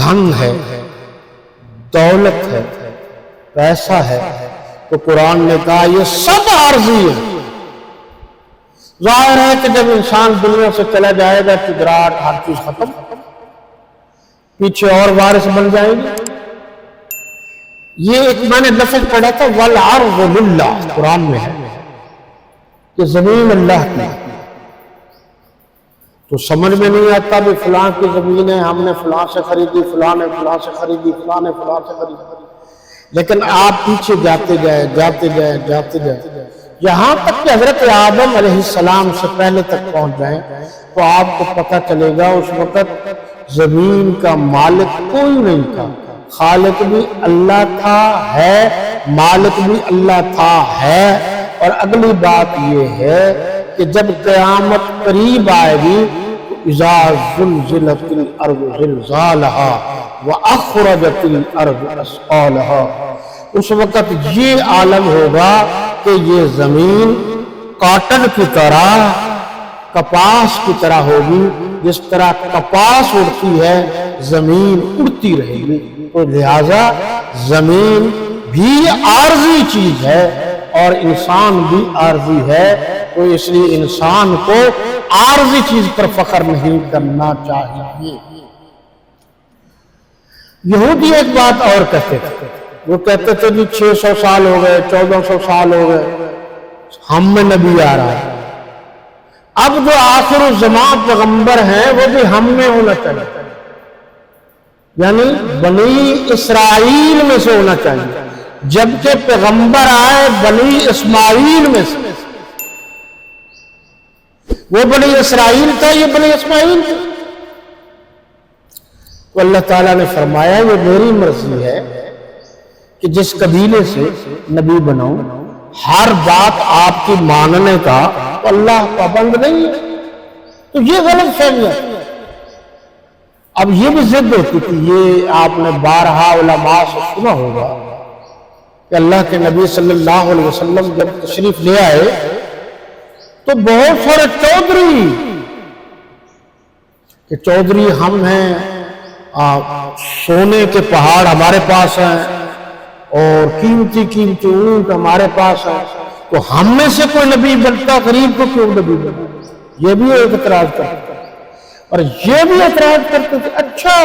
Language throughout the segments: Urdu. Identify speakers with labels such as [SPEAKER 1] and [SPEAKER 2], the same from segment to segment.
[SPEAKER 1] دھن ہے، دولت ہے، پیسہ ہے، تو قرآن نے کہا یہ سب عارضی ہے۔ ظاہر ہے کہ جب انسان دنیا سے چلا جائے گا تجارت ہر چیز ختم، پیچھے اور وارث بن جائیں گے۔ یہ ایک میں نے لفظ پڑھا تھا وَالْعَرْضُ لِلَّهِ، قرآن میں ہے کہ زمین اللہ کی، تو سمجھ میں نہیں آتا بھی فلاں کی زمین ہے، ہم نے فلاں سے خریدی، فلاں نے فلاں سے خریدی، فلاں نے فلاں سے خریدی، لیکن آپ پیچھے جاتے گئے جاتے گئے جاتے گئے یہاں تک کہ حضرت آدم علیہ السلام سے پہلے تک پہنچ جائیں تو آپ کو پتہ چلے گا اس وقت زمین کا مالک کوئی نہیں تھا، خالق بھی اللہ تھا ہے، مالک بھی اللہ تھا ہے۔ اور اگلی بات یہ ہے کہ جب قیامت قریب آئے گی تو اذا زلزلت الارض زلزالها واخرجت الارض اثقالها، اس وقت یہ عالم ہوگا کہ یہ زمین کاٹن کی طرح، کپاس کی طرح ہوگی، جس طرح کپاس اڑتی ہے زمین اڑتی رہے گی۔ تو لہٰذا زمین بھی عارضی چیز ہے اور انسان بھی عارضی ہے، تو اس لیے انسان کو عارضی چیز پر فخر نہیں کرنا چاہیے۔ یہودی ایک بات اور کہتے تھے، وہ کہتے تھے جی 600 سال ہو گئے، 1400 سال ہو گئے، ہم میں نبی آ رہا ہے، اب جو آخر الزمان پیغمبر ہیں وہ بھی ہم میں ہونا چاہیے، یعنی بنی اسرائیل میں سے ہونا چاہیے، جبکہ پیغمبر آئے بنی اسماعیل میں سے۔ وہ بنی اسرائیل تھا، یہ بنی اسماعیل تھا۔ تو اللہ تعالیٰ نے فرمایا یہ میری مرضی ہے کہ جس قبیلے سے نبی بناؤں، ہر بات آپ کی ماننے کا تو اللہ پابند نہیں ہے۔ تو یہ غلط فہمی ہے۔ اب یہ بھی ضد ہوتی تھی، یہ آپ نے بارہا علماء سے سنا ہوگا کہ اللہ کے نبی صلی اللہ علیہ وسلم جب تشریف لے آئے تو بہت سارے چودھری کہ چودھری ہم ہیں، سونے کے پہاڑ ہمارے پاس ہیں اور قیمتی قیمتی اونٹ ہمارے پاس ہیں، تو ہم میں سے کوئی نبی بنتا، غریب کو کیوں نبی بنتا؟ یہ بھی ایک اعتراض کرتے تھے۔ اور یہ بھی اعتراض کرتے تھے اچھا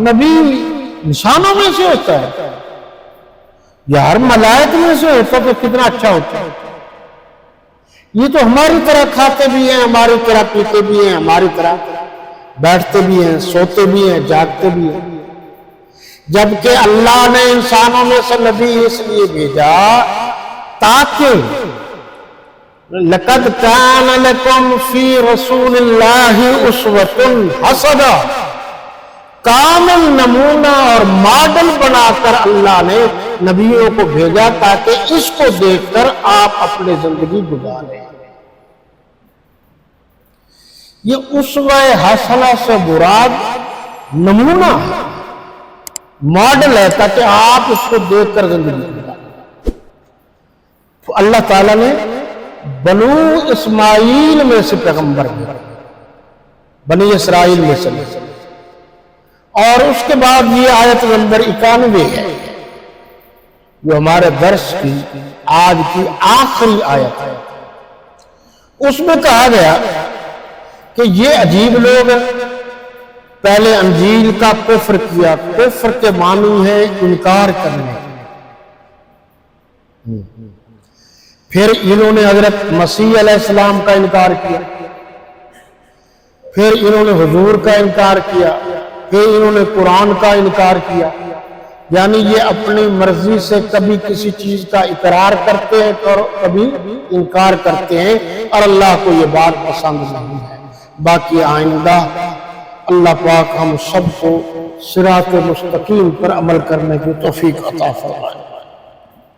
[SPEAKER 1] نبی انسانوں میں سے ہوتا ہے، یار ملائک میں سے ہوتا تو کتنا اچھا ہوتا ہے، یہ تو ہماری طرح کھاتے بھی ہیں، ہماری طرح پیتے بھی ہیں، ہماری طرح بیٹھتے بھی ہیں، سوتے بھی ہیں، جاگتے بھی ہیں۔ جبکہ اللہ نے انسانوں میں سے نبی اس لیے بھیجا تاکہ لَقَدْ كَانَ لَكُمْ فِي رَسُولِ اللَّهِ أُسْوَةٌ حَسَنَةٌ، کامل نمونہ اور ماڈل بنا کر اللہ نے نبیوں کو بھیجا تاکہ اس کو دیکھ کر آپ اپنی زندگی گزاریں۔ یہ اسوہ حسنہ سے مراد نمونہ ہے، ماڈل ہے، تاکہ آپ اس کو دیکھ کر زندگی گزاریں۔ تو اللہ تعالیٰ نے بنو اسماعیل میں سے پیغمبر بھیجا، بنی اسرائیل میں سے۔ اور اس کے بعد یہ آیت نمبر 91 ہے جو ہمارے درس کی آج کی آخری آیت ہے۔ اس میں کہا گیا کہ یہ عجیب لوگ ہیں، پہلے انجیل کا کفر کیا، کفر کے معنی ہے انکار کرنے، پھر انہوں نے حضرت مسیح علیہ السلام کا انکار کیا، پھر انہوں نے حضور کا انکار کیا، پھر انہوں نے قرآن کا انکار کیا، یعنی یہ اپنی مرضی سے کبھی کسی چیز کا اقرار کرتے ہیں اور کبھی انکار کرتے ہیں، اور اللہ کو یہ بات پسند نہیں ہے۔ باقی آئندہ اللہ پاک ہم سب کو صراط مستقیم پر عمل کرنے کی توفیق عطا فرمائے۔